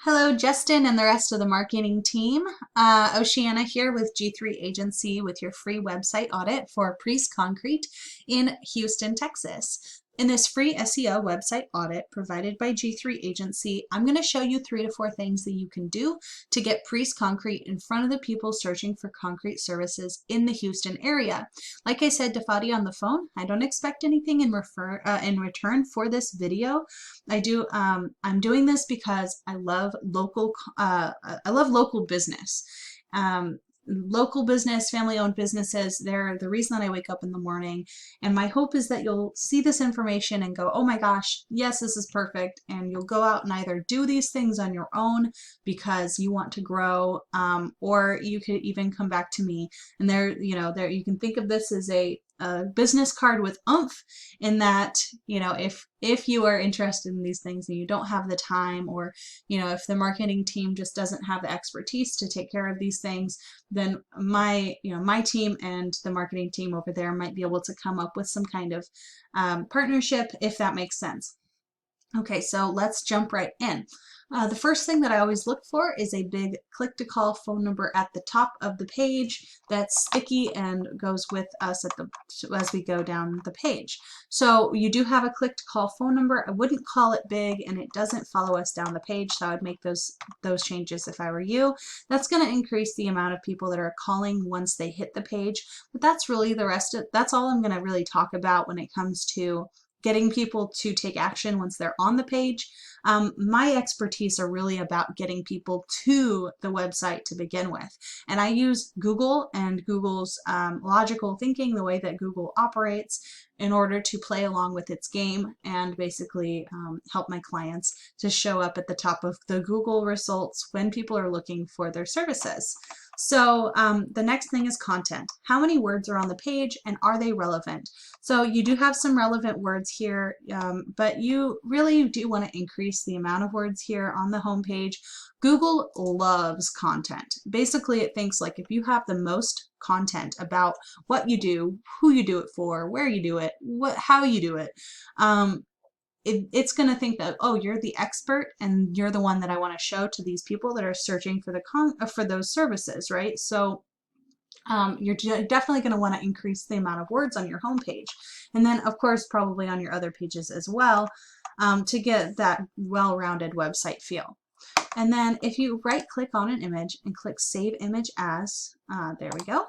Hello, Justin and the rest of the marketing team. Oceana here with G3 Agency with your free website audit for Pris Concrete in Houston, Texas. In this free SEO website audit provided by G3 Agency, I'm going to show you 3 to 4 things that you can do to get Pris Concrete in front of the people searching for concrete services in the Houston area. Like I said to Fadi on the phone, I don't expect anything in return for this video. I'm doing this because I love local business. Local business, family-owned businesses, they're the reason that I wake up in the morning. And my hope is that you'll see this information and go, oh my gosh, yes, this is perfect. And you'll go out and either do these things on your own because you want to grow, or you could even come back to me. And there you can think of this as a business card with oomph, in that, if you are interested in these things and you don't have the time, or if the marketing team just doesn't have the expertise to take care of these things, then my team and the marketing team over there might be able to come up with some kind of partnership, if that makes sense. Okay, so let's jump right in. The first thing that I always look for is a big click-to-call phone number at the top of the page that's sticky and goes with us as we go down the page. So you do have a click-to-call phone number. I wouldn't call it big, and it doesn't follow us down the page, so I would make those changes if I were you. That's going to increase the amount of people that are calling once they hit the page, but that's really that's all I'm going to really talk about when it comes to getting people to take action once they're on the page. My expertise are really about getting people to the website to begin with. And I use Google and Google's logical thinking, the way that Google operates, in order to play along with its game and basically help my clients to show up at the top of the Google results when people are looking for their services. So the next thing is content. How many words are on the page, and are they relevant? So you do have some relevant words here, but you really do want to increase the amount of words here on the home page. Google loves content. Basically, it thinks like if you have the most content about what you do, who you do it for, where you do it, how you do it, it's going to think that, oh, you're the expert and you're the one that I want to show to these people that are searching for for those services, right? So you're definitely going to want to increase the amount of words on your homepage, and then of course probably on your other pages as well, to get that well-rounded website feel. And then if you right click on an image and click Save Image As, there we go.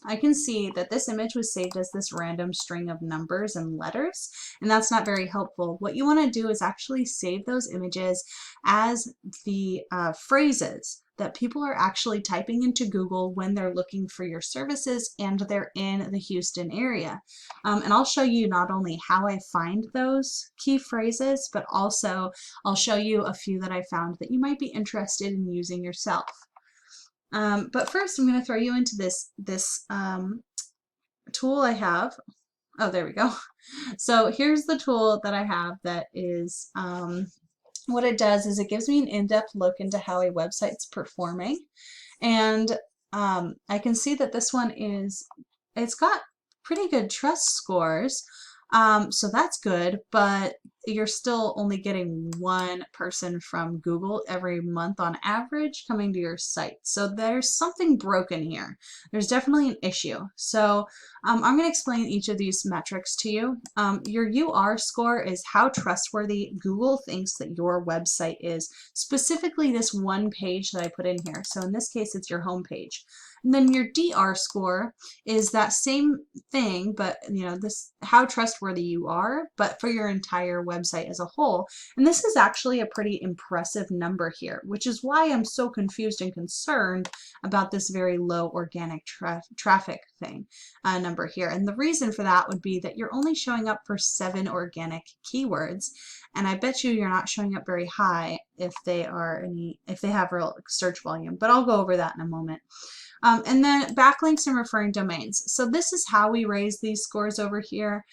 I can see that this image was saved as this random string of numbers and letters, and that's not very helpful. What you want to do is actually save those images as the phrases that people are actually typing into Google when they're looking for your services and they're in the Houston area. And I'll show you not only how I find those key phrases, but also I'll show you a few that I found that you might be interested in using yourself. But first I'm going to throw you into this tool I have. Oh, there we go. So here's the tool that I have that is, what it does is it gives me an in-depth look into how a website's performing. And I can see that this one it's got pretty good trust scores. So that's good, but you're still only getting one person from Google every month on average coming to your site. So there's something broken here. There's definitely an issue. So I'm going to explain each of these metrics to you. Your UR score is how trustworthy Google thinks that your website is, specifically this one page that I put in here. So in this case, it's your home page. And then your DR score is that same thing, but this how trustworthy you are, but for your entire website as a whole. And this is actually a pretty impressive number here, which is why I'm so confused and concerned about this very low organic traffic thing number here. And the reason for that would be that you're only showing up for 7 organic keywords, and I bet you're not showing up very high if they have real search volume. But I'll go over that in a moment. And then backlinks and referring domains. So this is how we raise these scores over here.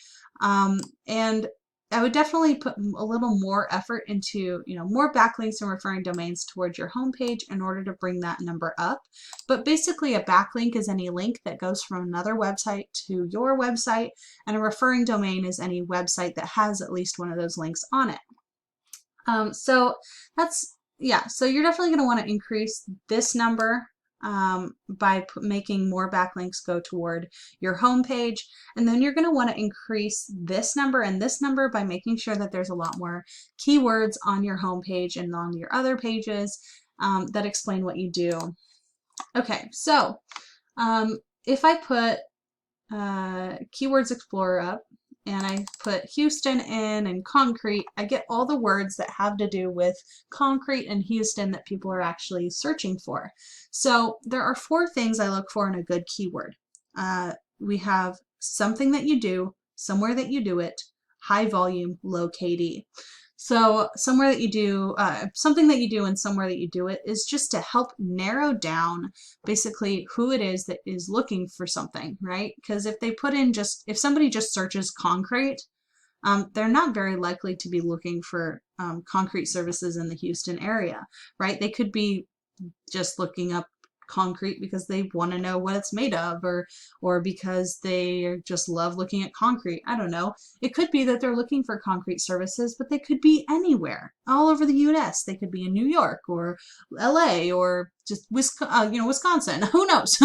And I would definitely put a little more effort into, more backlinks and referring domains towards your homepage in order to bring that number up. But basically a backlink is any link that goes from another website to your website, and a referring domain is any website that has at least one of those links on it. So that's yeah, so you're definitely going to want to increase this number by making more backlinks go toward your homepage. And then you're going to want to increase this number and this number by making sure that there's a lot more keywords on your homepage and on your other pages that explain what you do. Okay, so if I put Keywords Explorer up and I put Houston in and concrete, I get all the words that have to do with concrete and Houston that people are actually searching for. So there are 4 things I look for in a good keyword. We have something that you do, somewhere that you do it, high volume, low KD. So somewhere that you do, something that you do and somewhere that you do it is just to help narrow down basically who it is that is looking for something, right? Because if they put in if somebody just searches concrete, they're not very likely to be looking for concrete services in the Houston area, right? They could be just looking up concrete because they want to know what it's made of, or because they just love looking at concrete. I don't know. It could be that they're looking for concrete services, but they could be anywhere, all over the U.S. They could be in New York or LA or just Wisconsin. Who knows?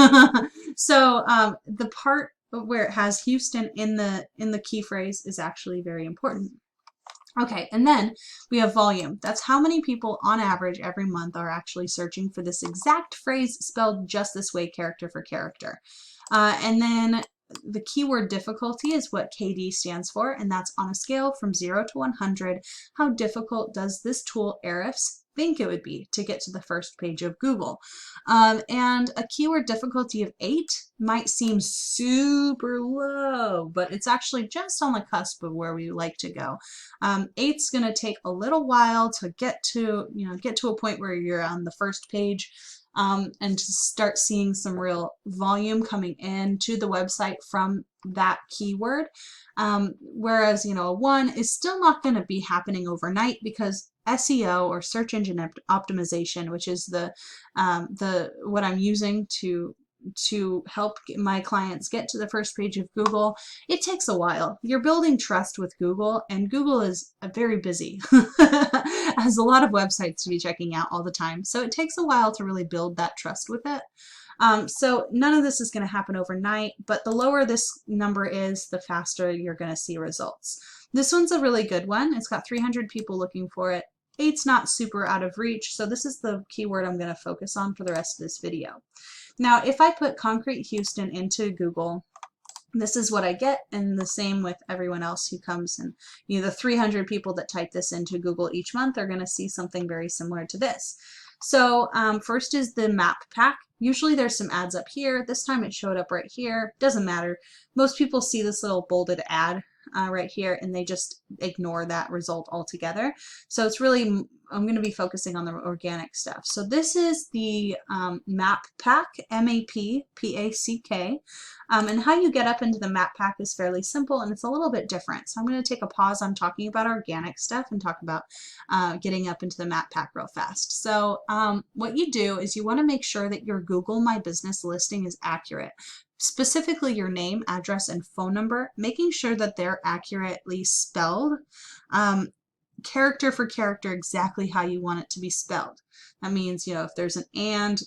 So the part where it has Houston in the key phrase is actually very important. Okay, and then we have volume. That's how many people on average every month are actually searching for this exact phrase spelled just this way, character for character. And then the keyword difficulty is what KD stands for, and that's on a scale from 0 to 100. How difficult does this tool, Ahrefs, think it would be to get to the first page of Google? And a keyword difficulty of 8 might seem super low, but it's actually just on the cusp of where we like to go. 8's going to take a little while to get to a point where you're on the first page. And to start seeing some real volume coming in to the website from that keyword. Whereas, a 1 is still not going to be happening overnight because SEO, or search engine optimization, which is what I'm using to help my clients get to the first page of Google, it takes a while. You're building trust with Google, and Google is very busy, has a lot of websites to be checking out all the time. So it takes a while to really build that trust with it. So none of this is going to happen overnight, but the lower this number is, the faster you're going to see results. This one's a really good one. It's got 300 people looking for it. 8's not super out of reach, so this is the keyword I'm going to focus on for the rest of this video. Now, if I put concrete Houston into Google, this is what I get, and the same with everyone else who comes and, the 300 people that type this into Google each month are going to see something very similar to this. So first is the map pack. Usually there's some ads up here. This time it showed up right here. Doesn't matter. Most people see this little bolded ad right here, and they just ignore that result altogether. So it's really, I'm going to be focusing on the organic stuff. So this is the map pack, M-A-P-P-A-C-K. And how you get up into the map pack is fairly simple, and it's a little bit different. So I'm going to take a pause on talking about organic stuff and talk about getting up into the map pack real fast. So what you do is you want to make sure that your Google My Business listing is accurate. Specifically your name, address, and phone number, making sure that they're accurately spelled, character for character, exactly how you want it to be spelled. That means, if there's an and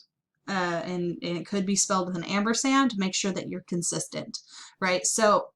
it could be spelled with an ampersand, make sure that you're consistent, right? So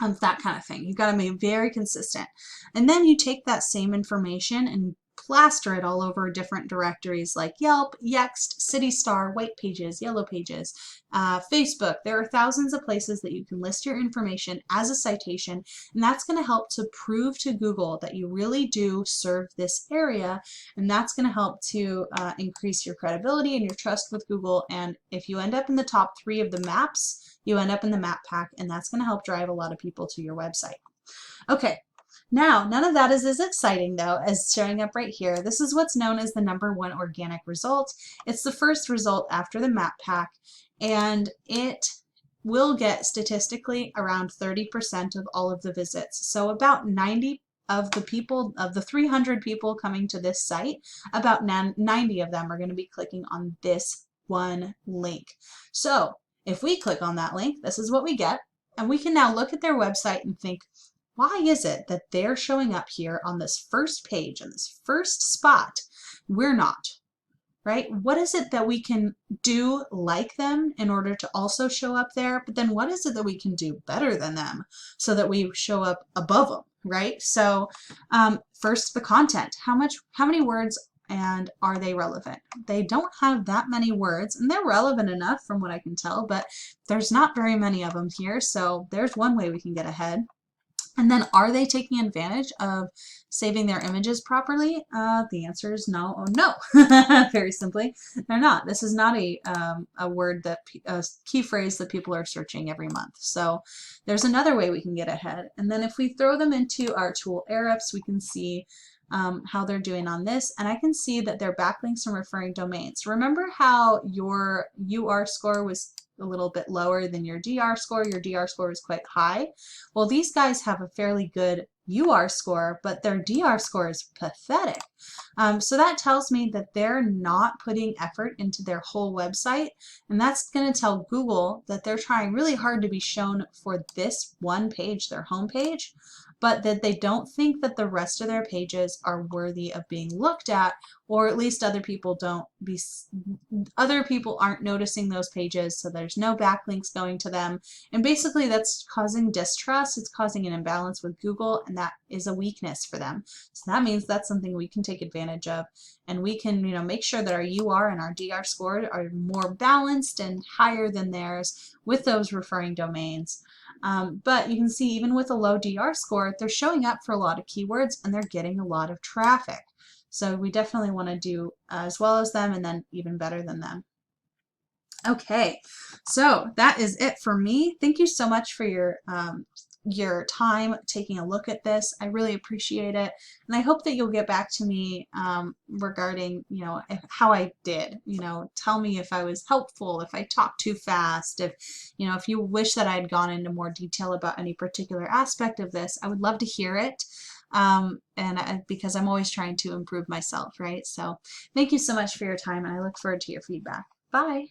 that kind of thing. You've got to be very consistent. And then you take that same information and plaster it all over different directories like Yelp, Yext, City Star, White Pages, Yellow Pages, Facebook. There are thousands of places that you can list your information as a citation, and that's going to help to prove to Google that you really do serve this area, and that's going to help to increase your credibility and your trust with Google. And if you end up in the top 3 of the maps, you end up in the map pack, and that's going to help drive a lot of people to your website. Okay. Now, none of that is as exciting, though, as showing up right here. This is what's known as the #1 organic result. It's the first result after the map pack, and it will get statistically around 30% of all of the visits. So about 90 of the people, of the 300 people coming to this site, about 90 of them are going to be clicking on this one link. So if we click on that link, this is what we get, and we can now look at their website and think, why is it that they're showing up here on this first page, on this first spot, We're not, right? What is it that we can do like them in order to also show up there? But then what is it that we can do better than them so that we show up above them, right? So first, the content. How many words and are they relevant? They don't have that many words, and they're relevant enough from what I can tell, but there's not very many of them here. So there's one way we can get ahead. And then, are they taking advantage of saving their images properly? The answer is no. Oh, no. Very simply, they're not. This is not a word that a key phrase that people are searching every month. So there's another way we can get ahead. And then if we throw them into our tool Ahrefs, we can see how they're doing on this, and I can see that they're backlinks and referring domains. Remember how your UR score was a little bit lower than your DR score? Your DR score is quite high. Well, these guys have a fairly good UR score, but their DR score is pathetic. So that tells me that they're not putting effort into their whole website, and that's going to tell Google that they're trying really hard to be shown for this one page, their home page, but that they don't think that the rest of their pages are worthy of being looked at, or at least other people aren't noticing those pages, so there's no backlinks going to them. And basically that's causing distrust, it's causing an imbalance with Google, and that is a weakness for them. So that means that's something we can take advantage of, and we can, make sure that our UR and our DR score are more balanced and higher than theirs with those referring domains. But you can see even with a low DR score, they're showing up for a lot of keywords and they're getting a lot of traffic. So we definitely want to do as well as them, and then even better than them. Okay, so that is it for me. Thank you so much for your time taking a look at this. I really appreciate it, and I hope that you'll get back to me regarding how I did. Tell me if I was helpful, if I talked too fast, if you wish that I had gone into more detail about any particular aspect of this. I would love to hear it, because I'm always trying to improve myself, right? So thank you so much for your time, and I look forward to your feedback. Bye.